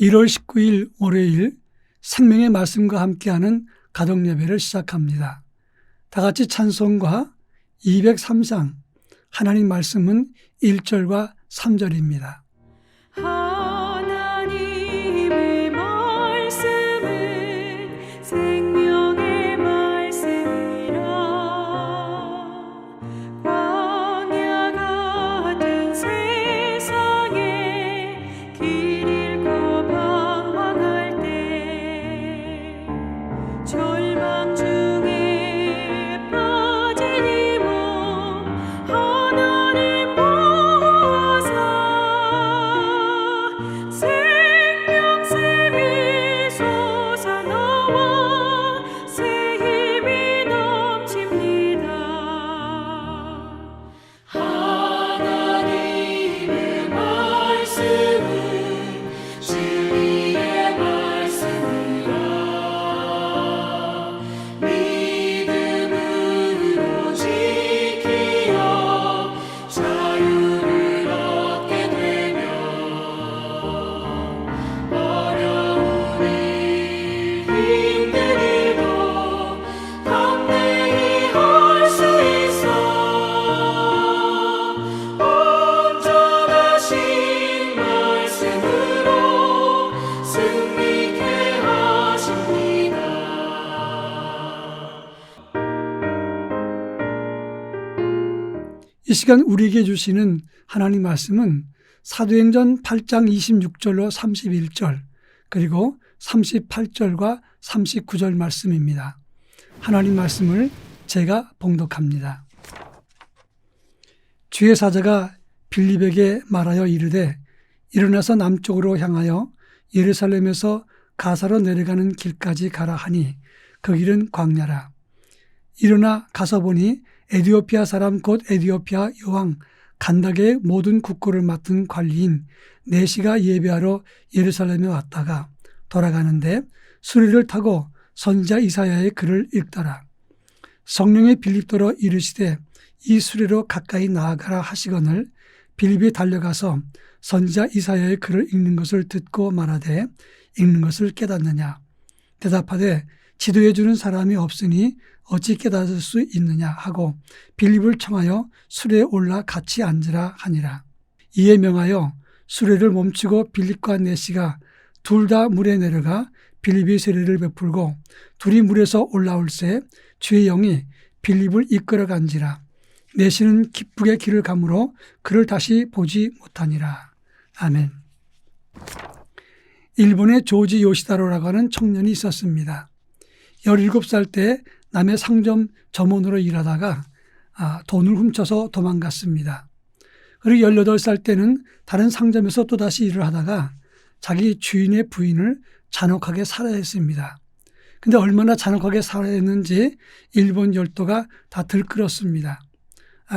1월 19일 월요일 생명의 말씀과 함께하는 가정예배를 시작합니다. 다 같이 찬송가 203장 하나님 말씀은 1절과 3절입니다. 하나님의 말씀은 생명의 말씀이라 광야 같은 세상에 길 잃고 방황할 때 절망 중에 빠진 이 몸 하나님 보호하사 생명샘이 솟아나와 새 힘이 넘칩니다. 하나님의 말씀은 진리의 말씀이라 믿음으로 지키어 자유를 얻게 되며 어려운 일 힘든 일도 담대히 할 수 있어 온전하신 말씀으로 승리케 하십니다. 이 시간 우리에게 주시는 하나님 말씀은 사도행전 8장 26절로 31절 그리고 38절과 39절 말씀입니다. 하나님 말씀을 제가 봉독합니다. 주의 사자가 빌립에게 말하여 이르되 일어나서 남쪽으로 향하여 예루살렘에서 가사로 내려가는 길까지 가라 하니 그 길은 광야라. 일어나 가서 보니 에디오피아 사람 곧 에디오피아 여왕 간다게의 모든 국고를 맡은 관리인 네시가 예배하러 예루살렘에 왔다가 돌아가는데 수레를 타고 선지자 이사야의 글을 읽더라. 성령의 빌립더러 이르시되 이 수레로 가까이 나아가라 하시거늘 빌립이 달려가서 선지자 이사야의 글을 읽는 것을 듣고 말하되 읽는 것을 깨닫느냐. 대답하되 지도해 주는 사람이 없으니 어찌 깨달을 수 있느냐 하고 빌립을 청하여 수레에 올라 같이 앉으라 하니라. 이에 명하여 수레를 멈추고 빌립과 네시가 둘 다 물에 내려가 빌립이 세례를 베풀고 둘이 물에서 올라올새 주의 영이 빌립을 이끌어 간지라. 네시는 기쁘게 길을 가므로 그를 다시 보지 못하니라. 아멘. 일본의 조지 요시다로라고 하는 청년이 있었습니다. 17살 때 남의 상점 점원으로 일하다가 돈을 훔쳐서 도망갔습니다. 그리고 18살 때는 다른 상점에서 또다시 일을 하다가 자기 주인의 부인을 잔혹하게 살해했습니다. 근데 얼마나 잔혹하게 살해했는지 일본 열도가 다 들끓었습니다.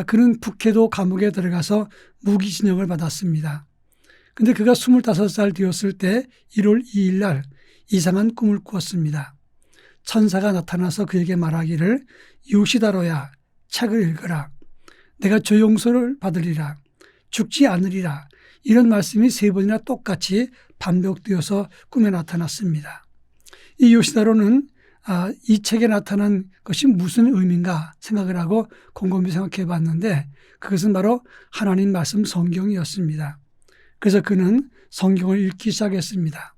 그는 북해도 감옥에 들어가서 무기징역을 받았습니다. 근데 그가 25살 되었을 때 1월 2일 날 이상한 꿈을 꾸었습니다. 천사가 나타나서 그에게 말하기를 요시다로야 책을 읽어라. 내가 조용서를 받으리라. 죽지 않으리라. 이런 말씀이 3번이나 똑같이 반복되어서 꿈에 나타났습니다. 이 요시다로는 이 책에 나타난 것이 무슨 의미인가 생각을 하고 곰곰이 생각해 봤는데 그것은 바로 하나님 말씀 성경이었습니다. 그래서 그는 성경을 읽기 시작했습니다.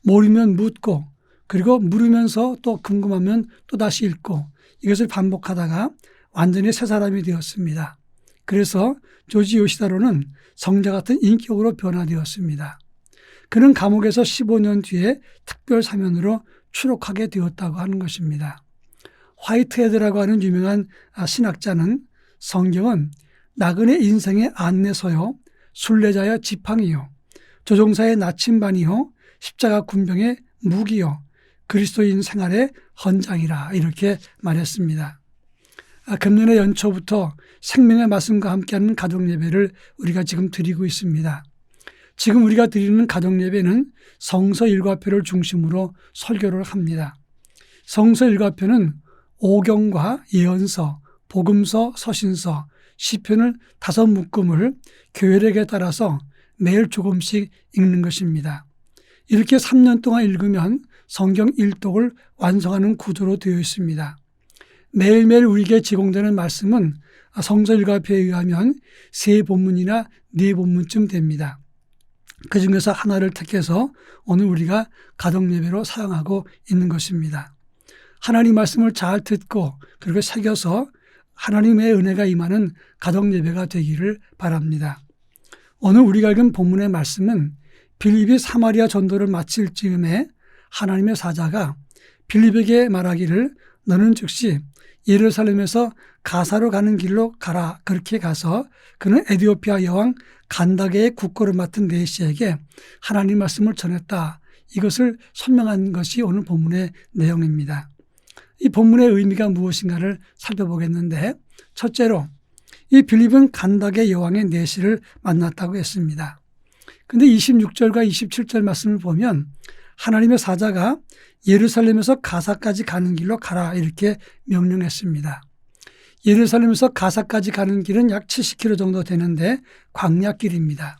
모르면 묻고 그리고 물으면서 또 궁금하면 또 다시 읽고 이것을 반복하다가 완전히 새 사람이 되었습니다. 그래서 조지 요시다로는 성자 같은 인격으로 변화되었습니다. 그는 감옥에서 15년 뒤에 특별 사면으로 추록하게 되었다고 하는 것입니다. 화이트헤드라고 하는 유명한 신학자는 성경은 나그네 인생의 안내서요, 순례자의 지팡이요, 조종사의 나침반이요, 십자가 군병의 무기요, 그리스도인 생활의 헌장이라 이렇게 말했습니다. 금년의 연초부터 생명의 말씀과 함께하는 가정예배를 우리가 지금 드리고 있습니다. 지금 우리가 드리는 가정예배는 성서 일과표를 중심으로 설교를 합니다. 성서 일과표는 오경과 예언서, 복음서, 서신서, 시편을 5묶음을 교회력에 따라서 매일 조금씩 읽는 것입니다. 이렇게 3년 동안 읽으면 성경 1독을 완성하는 구조로 되어 있습니다. 매일매일 우리에게 제공되는 말씀은 성서일가표에 의하면 3본문이나 4본문쯤 됩니다. 그 중에서 하나를 택해서 오늘 우리가 가정예배로 사용하고 있는 것입니다. 하나님 말씀을 잘 듣고 그리고 새겨서 하나님의 은혜가 임하는 가정예배가 되기를 바랍니다. 오늘 우리가 읽은 본문의 말씀은 빌립이 사마리아 전도를 마칠 즈음에 하나님의 사자가 빌립에게 말하기를 너는 즉시 예루살렘에서 가사로 가는 길로 가라. 그렇게 가서 그는 에디오피아 여왕 간다게의 국거를 맡은 내시에게 하나님 말씀을 전했다. 이것을 설명한 것이 오늘 본문의 내용입니다. 이 본문의 의미가 무엇인가를 살펴보겠는데 첫째로 이 빌립은 간다게 여왕의 내시를 만났다고 했습니다. 그런데 26절과 27절 말씀을 보면 하나님의 사자가 예루살렘에서 가사까지 가는 길로 가라 이렇게 명령했습니다. 예루살렘에서 가사까지 가는 길은 약 70km 정도 되는데 광야길입니다.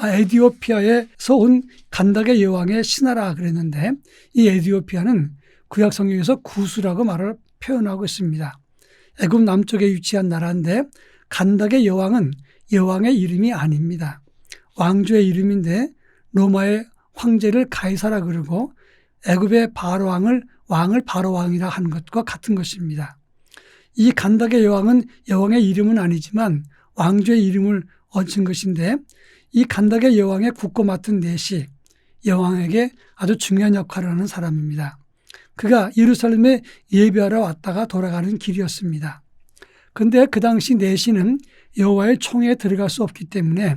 에디오피아에서 온 간다게 여왕의 신하라 그랬는데 이 에디오피아는 구약 성경에서 구수라고 말을 표현하고 있습니다. 애굽 남쪽에 위치한 나라인데 간다게 여왕은 여왕의 이름이 아닙니다. 왕조의 이름인데 로마의 황제를 가이사라 그러고 애굽의 바로왕을 바로왕이라 하는 것과 같은 것입니다. 이 간다게 여왕은 여왕의 이름은 아니지만 왕조의 이름을 얹은 것인데 이 간다게 여왕의 국거 맡은 내시 여왕에게 아주 중요한 역할을 하는 사람입니다. 그가 예루살렘에 예배하러 왔다가 돌아가는 길이었습니다. 그런데 그 당시 내시는 여호와의 총회에 들어갈 수 없기 때문에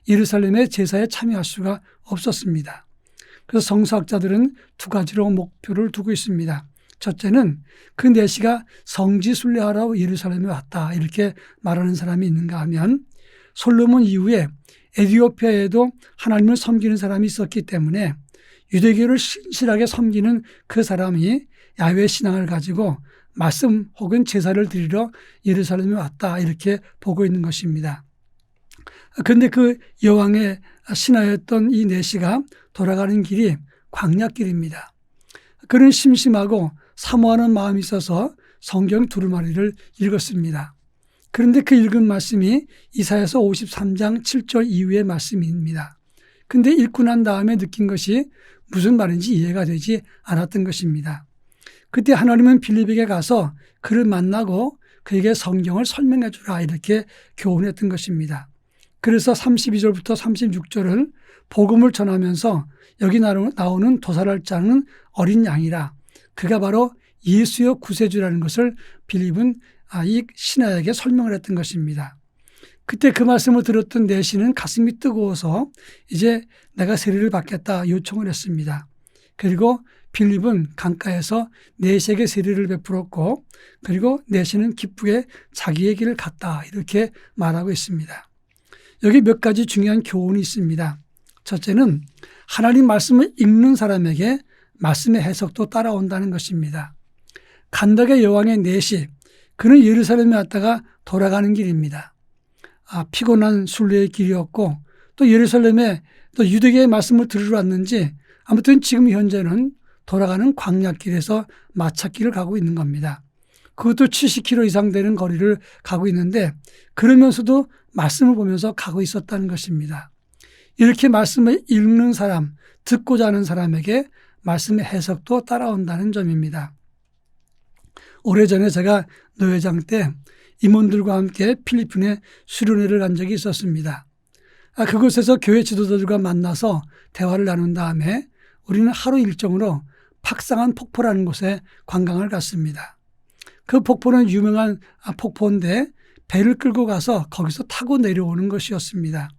예루살렘의 제사에 참여할 수가 없었습니다. 그래서 성서학자들은 두 가지로 목표를 두고 있습니다. 첫째는 그 내시가 성지 순례하러 예루살렘에 왔다 이렇게 말하는 사람이 있는가 하면 솔로몬 이후에 에디오피아에도 하나님을 섬기는 사람이 있었기 때문에 유대교를 신실하게 섬기는 그 사람이 야훼 신앙을 가지고 말씀 혹은 제사를 드리러 예루살렘에 왔다 이렇게 보고 있는 것입니다. 그런데 그 여왕의 신하였던 이 내시가 돌아가는 길이 광야길입니다. 그는 심심하고 사모하는 마음이 있어서 성경 두루마리를 읽었습니다. 그런데 그 읽은 말씀이 이사야서 53장 7절 이후의 말씀입니다. 그런데 읽고 난 다음에 느낀 것이 무슨 말인지 이해가 되지 않았던 것입니다. 그때 하나님은 빌립에게 가서 그를 만나고 그에게 성경을 설명해 주라 이렇게 교훈했던 것입니다. 그래서 32절부터 36절은 복음을 전하면서 여기 나오는 도살할 자는 어린 양이라 그가 바로 예수여 구세주라는 것을 빌립은 이 신하에게 설명을 했던 것입니다. 그때 그 말씀을 들었던 내시는 가슴이 뜨거워서 이제 내가 세례를 받겠다 요청을 했습니다. 그리고 빌립은 강가에서 내시에게 세례를 베풀었고 그리고 내시는 기쁘게 자기의 길을 갔다 이렇게 말하고 있습니다. 여기 몇 가지 중요한 교훈이 있습니다. 첫째는 하나님 말씀을 읽는 사람에게 말씀의 해석도 따라온다는 것입니다. 간다게 여왕의 내시, 그는 예루살렘에 왔다가 돌아가는 길입니다. 피곤한 순례의 길이었고 또 예루살렘에 또 유대계의 말씀을 들으러 왔는지 아무튼 지금 현재는 돌아가는 광야길에서 마차길을 가고 있는 겁니다. 그것도 70km 이상 되는 거리를 가고 있는데 그러면서도 말씀을 보면서 가고 있었다는 것입니다. 이렇게 말씀을 읽는 사람, 듣고자 하는 사람에게 말씀의 해석도 따라온다는 점입니다. 오래전에 제가 노회장 때 임원들과 함께 필리핀에 수련회를 간 적이 있었습니다. 그곳에서 교회 지도자들과 만나서 대화를 나눈 다음에 우리는 하루 일정으로 팍상한 폭포라는 곳에 관광을 갔습니다. 그 폭포는 유명한 폭포인데 배를 끌고 가서 거기서 타고 내려오는 것이었습니다.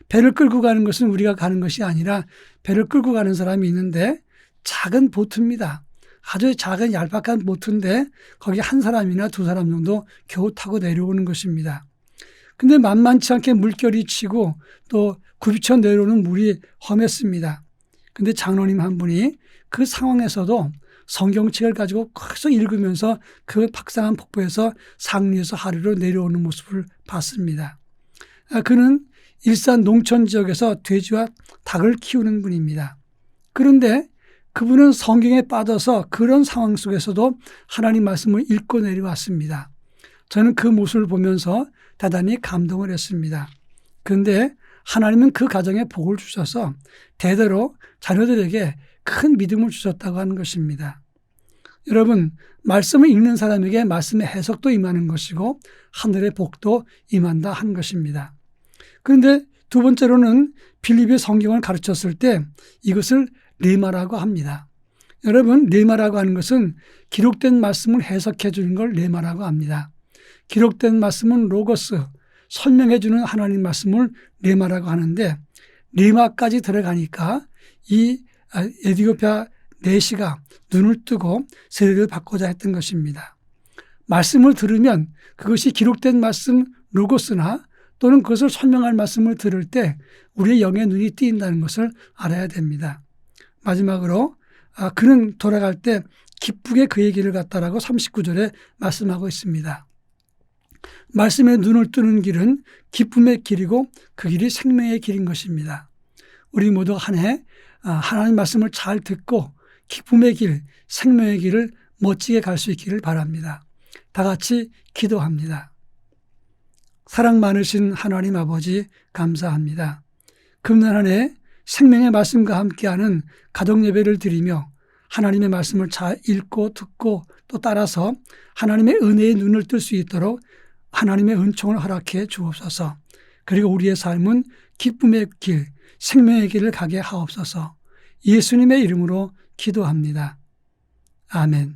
배를 끌고 가는 것은 우리가 가는 것이 아니라 배를 끌고 가는 사람이 있는데 작은 보트입니다. 아주 작은 얄팍한 보트인데 거기 한 사람이나 두 사람 정도 겨우 타고 내려오는 것입니다. 근데 만만치 않게 물결이 치고 또 굽이쳐 내려오는 물이 험했습니다. 근데 장로님 한 분이 그 상황에서도 성경책을 가지고 계속 읽으면서 그 팍상한 폭포에서 상류에서 하류로 내려오는 모습을 봤습니다. 그는 일산 농촌 지역에서 돼지와 닭을 키우는 분입니다. 그런데 그분은 성경에 빠져서 그런 상황 속에서도 하나님 말씀을 읽고 내려왔습니다. 저는 그 모습을 보면서 대단히 감동을 했습니다. 그런데 하나님은 그 가정에 복을 주셔서 대대로 자녀들에게 큰 믿음을 주셨다고 하는 것입니다. 여러분, 말씀을 읽는 사람에게 말씀의 해석도 임하는 것이고 하늘의 복도 임한다 한 것입니다. 그런데 두 번째로는 빌립의 성경을 가르쳤을 때 이것을 레마라고 합니다. 여러분, 레마라고 하는 것은 기록된 말씀을 해석해 주는 걸 레마라고 합니다. 기록된 말씀은 로고스, 설명해 주는 하나님 말씀을 레마라고 하는데 레마까지 들어가니까 이 에디오피아 내시가 눈을 뜨고 세례를 받고자 했던 것입니다. 말씀을 들으면 그것이 기록된 말씀 로고스나 또는 그것을 설명할 말씀을 들을 때 우리의 영의 눈이 띄인다는 것을 알아야 됩니다. 마지막으로 그는 돌아갈 때 기쁘게 그의 길을 갔다라고 39절에 말씀하고 있습니다. 말씀에 눈을 뜨는 길은 기쁨의 길이고 그 길이 생명의 길인 것입니다. 우리 모두 한 해 하나님 말씀을 잘 듣고 기쁨의 길, 생명의 길을 멋지게 갈 수 있기를 바랍니다. 다 같이 기도합니다. 사랑 많으신 하나님 아버지 감사합니다. 금년 한 해 생명의 말씀과 함께하는 가정 예배를 드리며 하나님의 말씀을 잘 읽고 듣고 또 따라서 하나님의 은혜의 눈을 뜰 수 있도록 하나님의 은총을 허락해 주옵소서. 그리고 우리의 삶은 기쁨의 길, 생명의 길을 가게 하옵소서. 예수님의 이름으로 기도합니다. 아멘.